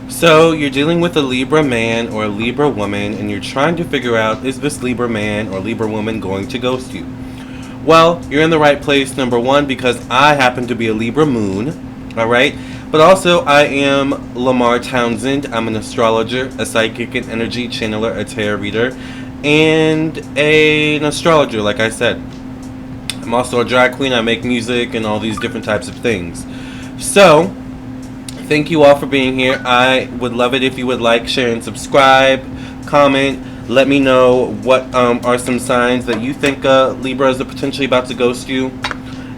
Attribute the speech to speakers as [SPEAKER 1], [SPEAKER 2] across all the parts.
[SPEAKER 1] So, you're dealing with a Libra man or a Libra woman, and you're trying to figure out, is this Libra man or Libra woman going to ghost you? Well, you're in the right place, number one, because I happen to be a Libra moon, alright? But also, I am Lamarr Townsend. I'm an astrologer, a psychic and energy channeler, a tarot reader, and an astrologer, like I said. I'm also a drag queen. I make music and all these different types of things. So, thank you all for being here. I would love it if you would like, share, and subscribe. Comment. Let me know what are some signs that you think Libra is potentially about to ghost you.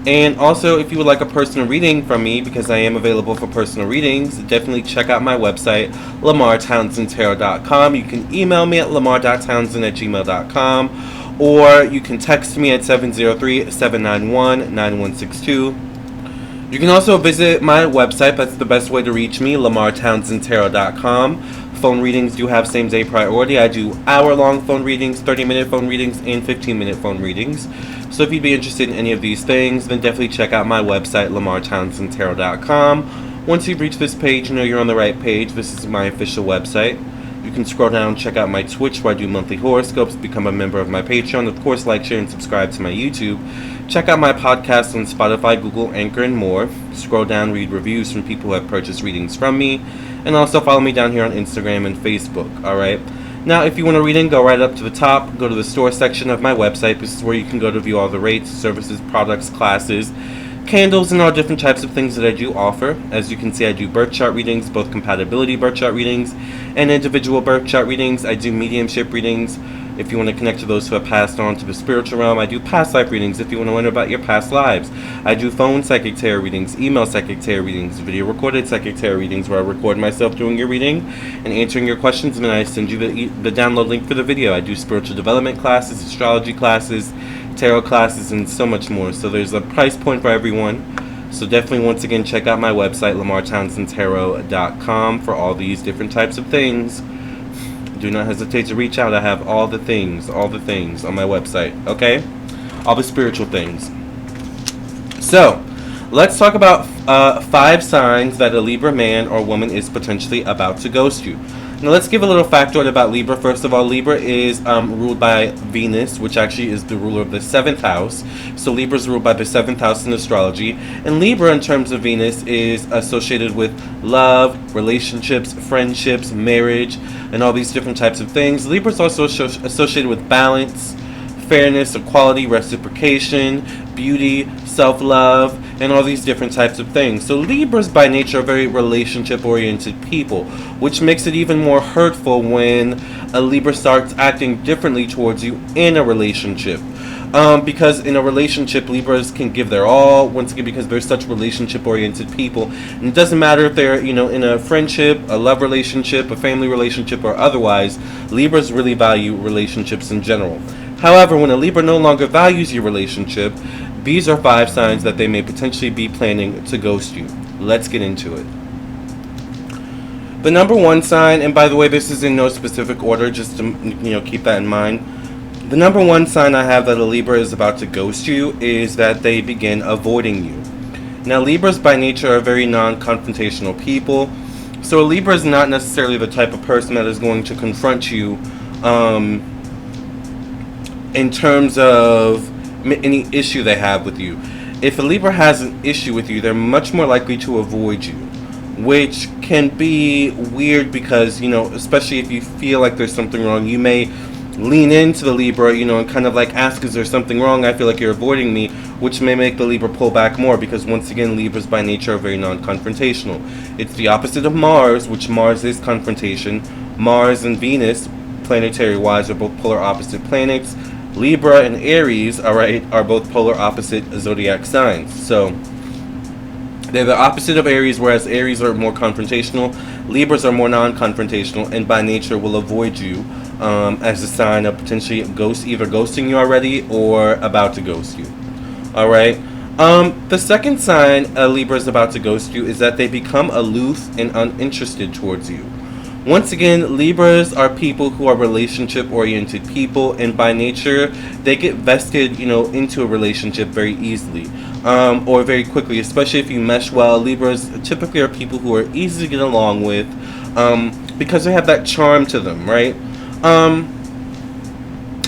[SPEAKER 1] And also, if you would like a personal reading from me, because I am available for personal readings, definitely check out my website, lamarrtownsendtarot.com. You can email me at lamarr.townsend@gmail.com, or you can text me at 703-791-9162. You can also visit my website. That's the best way to reach me, lamarrtownsendtarot.com. Phone readings do have same-day priority. I do hour-long phone readings, 30-minute phone readings, and 15-minute phone readings. So if you'd be interested in any of these things, then definitely check out my website, lamarrtownsendtarot.com. Once you reach this page, you know you're on the right page. This is my official website. You can scroll down, check out my Twitch where I do monthly horoscopes, become a member of my Patreon, of course, like, share, and subscribe to my YouTube. Check out my podcast on Spotify, Google, Anchor, and more. Scroll down, read reviews from people who have purchased readings from me. And also follow me down here on Instagram and Facebook, alright? Now, if you want a reading, go right up to the top, go to the store section of my website. This is where you can go to view all the rates, services, products, classes, candles, and all different types of things that I do offer. As you can see, I do birth chart readings, both compatibility birth chart readings and individual birth chart readings. I do mediumship readings. If you want to connect to those who have passed on to the spiritual realm, I do past life readings if you want to learn about your past lives. I do phone psychic tarot readings, email psychic tarot readings, video recorded psychic tarot readings where I record myself doing your reading and answering your questions, and then I send you the download link for the video. I do spiritual development classes, astrology classes, tarot classes, and so much more. So there's a price point for everyone. So definitely, once again, check out my website, lamarrtownsendtarot.com, for all these different types of things. Do not hesitate to reach out. I have all the things on my website, okay? All the spiritual things. So, let's talk about 5 signs that a Libra man or woman is potentially about to ghost you. Now, let's give a little factoid about Libra. First of all, Libra is ruled by Venus, which actually is the ruler of the 7th house. So Libra is ruled by the 7th house in astrology. And Libra, in terms of Venus, is associated with love, relationships, friendships, marriage, and all these different types of things. Libra is also associated with balance, fairness, equality, reciprocation, beauty, self-love, and all these different types of things. So Libras by nature are very relationship-oriented people, which makes it even more hurtful when a Libra starts acting differently towards you in a relationship. Because in a relationship, Libras can give their all, once again, because they're such relationship-oriented people. And it doesn't matter if they're, in a friendship, a love relationship, a family relationship, or otherwise. Libras really value relationships in general. However, when a Libra no longer values your relationship, these are 5 signs that they may potentially be planning to ghost you. Let's get into it. The number 1 sign, and by the way, this is in no specific order, just to keep that in mind. The number 1 sign I have that a Libra is about to ghost you is that they begin avoiding you. Now, Libras by nature are very non-confrontational people, so a Libra is not necessarily the type of person that is going to confront you in terms of any issue they have with you. If a Libra has an issue with you, they're much more likely to avoid you, which can be weird because, especially if you feel like there's something wrong, you may lean into the Libra, and kind of like ask, is there something wrong? I feel like you're avoiding me, which may make the Libra pull back more because, once again, Libras by nature are very non-confrontational. It's the opposite of Mars, which Mars is confrontation. Mars and Venus, planetary-wise, are both polar opposite planets. Libra and Aries, are both polar opposite zodiac signs. So they're the opposite of Aries, whereas Aries are more confrontational. Libras are more non-confrontational and by nature will avoid you as a sign of potentially either ghosting you already or about to ghost you. Alright? The second sign a Libra is about to ghost you is that they become aloof and uninterested towards you. Once again, Libras are people who are relationship-oriented people, and by nature, they get vested, into a relationship very easily. or very quickly, especially if you mesh well. Libras typically are people who are easy to get along with, because they have that charm to them, right?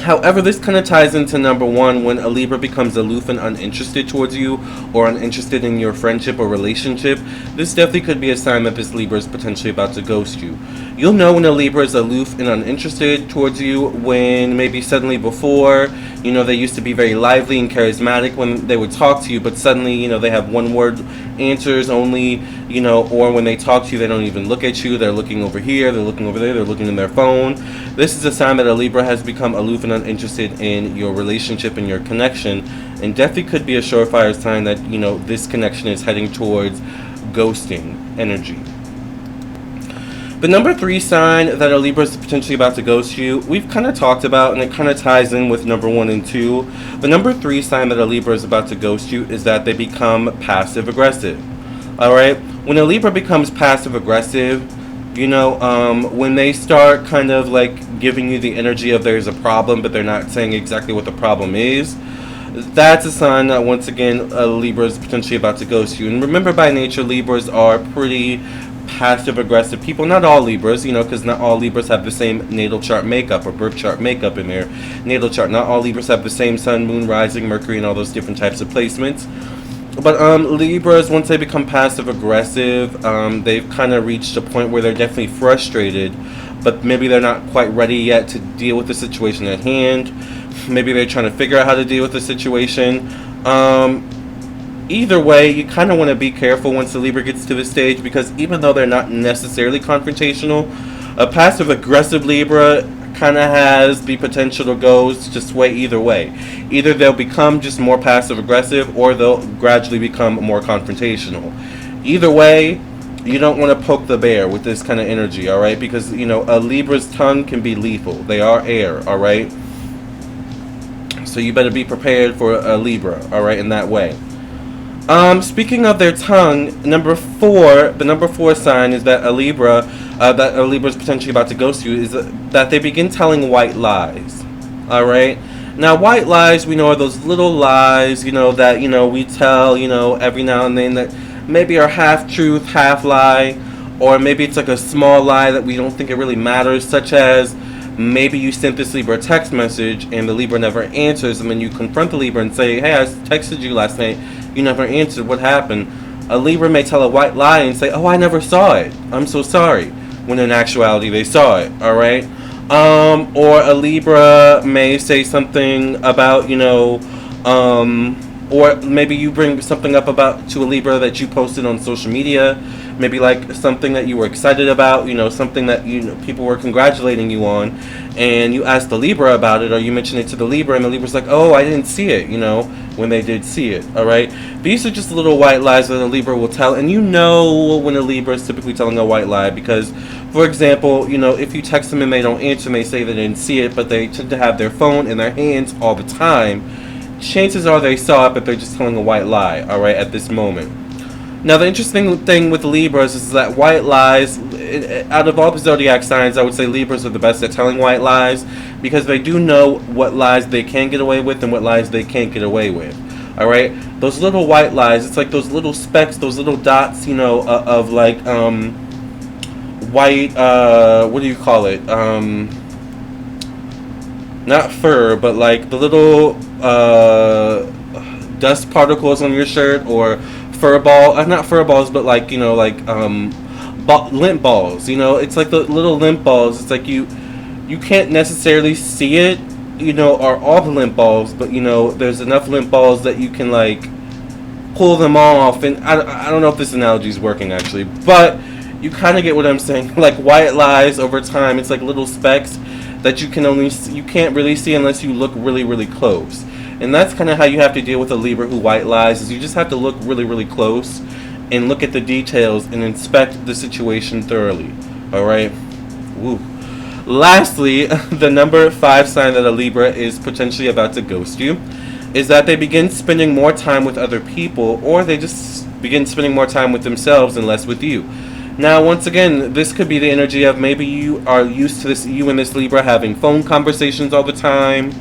[SPEAKER 1] However, this kind of ties into number one. When a Libra becomes aloof and uninterested towards you, or uninterested in your friendship or relationship, this definitely could be a sign that this Libra is potentially about to ghost you. You'll know when a Libra is aloof and uninterested towards you when maybe suddenly before, they used to be very lively and charismatic when they would talk to you, but suddenly, they have one word answers only, or when they talk to you, they don't even look at you. They're looking over here, they're looking over there, they're looking in their phone. This is a sign that a Libra has become aloof and uninterested in your relationship and your connection, and definitely could be a surefire sign that, this connection is heading towards ghosting energy. The number 3 sign that a Libra is potentially about to ghost you, we've kind of talked about, and it kind of ties in with number 1 and 2. The number 3 sign that a Libra is about to ghost you is that they become passive aggressive. Alright? When a Libra becomes passive aggressive, when they start kind of like giving you the energy of there's a problem, but they're not saying exactly what the problem is, that's a sign that, once again, a Libra is potentially about to ghost you. And remember, by nature, Libras are pretty passive aggressive people. Not all Libras, because not all Libras have the same natal chart makeup or birth chart makeup in their natal chart. Not all Libras have the same sun, moon, rising, Mercury, and all those different types of placements. But Libras, once they become passive aggressive, they've kind of reached a point where they're definitely frustrated, but maybe they're not quite ready yet to deal with the situation at hand. Maybe they're trying to figure out how to deal with the situation. Either way, you kind of want to be careful once the Libra gets to this stage, because even though they're not necessarily confrontational, a passive aggressive Libra kind of has the potential to go just sway either way. Either they'll become just more passive aggressive, or they'll gradually become more confrontational. Either way, you don't want to poke the bear with this kind of energy, alright? Because, a Libra's tongue can be lethal. They are air, alright? So you better be prepared for a Libra, alright, in that way. Speaking of their tongue, the number 4 sign is that a Libra is potentially about to ghost you, is that they begin telling white lies. Alright? Now, white lies, we know, are those little lies, that, we tell, every now and then, that maybe are half truth, half lie, or maybe it's like a small lie that we don't think it really matters, such as maybe you sent this Libra a text message and the Libra never answers, and then you confront the Libra and say, hey, I texted you last night, you never answered, what happened? A Libra may tell a white lie and say, oh, I never saw it, I'm so sorry, when in actuality they saw it, alright? Or a Libra may say something about, or maybe you bring something up to a Libra that you posted on social media, maybe like something that you were excited about, something that people were congratulating you on, and you asked the Libra about it, or you mentioned it to the Libra, and the Libra's like, oh, I didn't see it, when they did see it, alright? These are just little white lies that a Libra will tell, and when a Libra is typically telling a white lie, because, for example, if you text them and they don't answer, and they say they didn't see it, but they tend to have their phone in their hands all the time, chances are they saw it, but they're just telling a white lie, alright, at this moment. Now, the interesting thing with Libras is that white lies, out of all the zodiac signs, I would say Libras are the best at telling white lies, because they do know what lies they can get away with and what lies they can't get away with. Alright? Those little white lies, it's like those little specks, those little dots, of like, white, what do you call it? Not fur, but like the little, dust particles on your shirt, or not fur balls, but like, lint balls, it's like the little lint balls. It's like you can't necessarily see it, or all the lint balls, but there's enough lint balls that you can like pull them off, and I don't know if this analogy is working actually, but you kind of get what I'm saying. Like white lies over time, it's like little specks that you can't really see unless you look really, really close. And that's kind of how you have to deal with a Libra who white lies, is you just have to look really, really close and look at the details and inspect the situation thoroughly. Alright? Woo. Lastly, the number 5 sign that a Libra is potentially about to ghost you is that they begin spending more time with other people, or they just begin spending more time with themselves and less with you. Now, once again, this could be the energy of maybe you are used to you and this Libra having phone conversations all the time.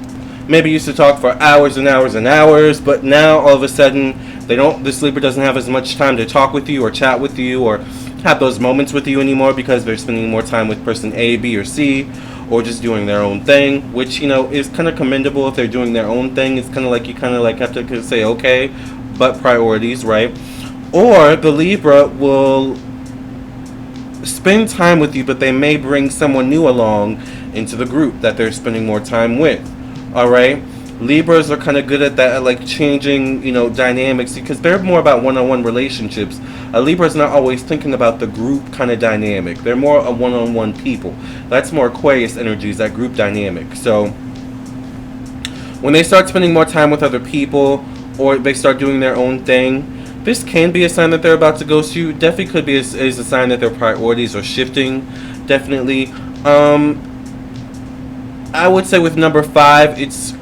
[SPEAKER 1] Maybe you used to talk for hours and hours and hours, but now all of a sudden This Libra doesn't have as much time to talk with you or chat with you or have those moments with you anymore, because they're spending more time with person A, B, or C, or just doing their own thing, which, you know, is kind of commendable. If they're doing their own thing, it's kind of like you kind of like have to say, okay, but priorities, right? Or the Libra will spend time with you, but they may bring someone new along into the group that they're spending more time with. All right, Libras are kind of good at that, at like changing, you know, dynamics, because they're more about one-on-one relationships. A Libra is not always thinking about the group kind of dynamic. They're more a one-on-one people. That's more Aquarius energies, that group dynamic. So when they start spending more time with other people, or they start doing their own thing, this can be a sign that they're about to ghost you. Definitely could be is a sign that their priorities are shifting. Definitely. I would say with number 5, it's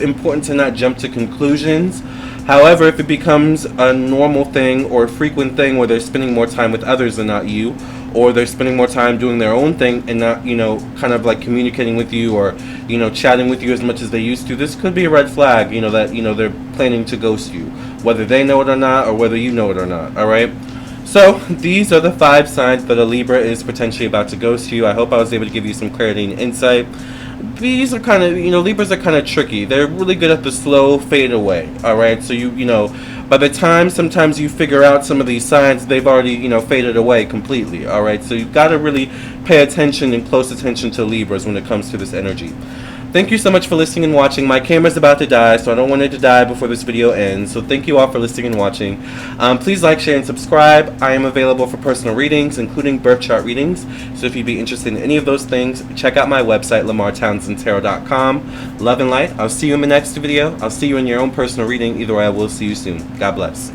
[SPEAKER 1] important to not jump to conclusions. However, if it becomes a normal thing or a frequent thing where they're spending more time with others and not you, or they're spending more time doing their own thing and not, you know, kind of like communicating with you or, you know, chatting with you as much as they used to, this could be a red flag, you know, that, you know, they're planning to ghost you, whether they know it or not, or whether you know it or not. All right, so these are the 5 signs that a Libra is potentially about to ghost you. I hope I was able to give you some clarity and insight. These are kind of, you know, Libras are kind of tricky. They're really good at the slow fade away. All right, so you know, by the time sometimes you figure out some of these signs, they've already, you know, faded away completely. All right, so you've got to really pay attention and close attention to Libras when it comes to this energy. Thank you so much for listening and watching. My camera's about to die, so I don't want it to die before this video ends. So thank you all for listening and watching. Please like, share, and subscribe. I am available for personal readings, including birth chart readings. So if you'd be interested in any of those things, check out my website, lamarrtownsendtarot.com. Love and light. I'll see you in the next video. I'll see you in your own personal reading. Either way, I will see you soon. God bless.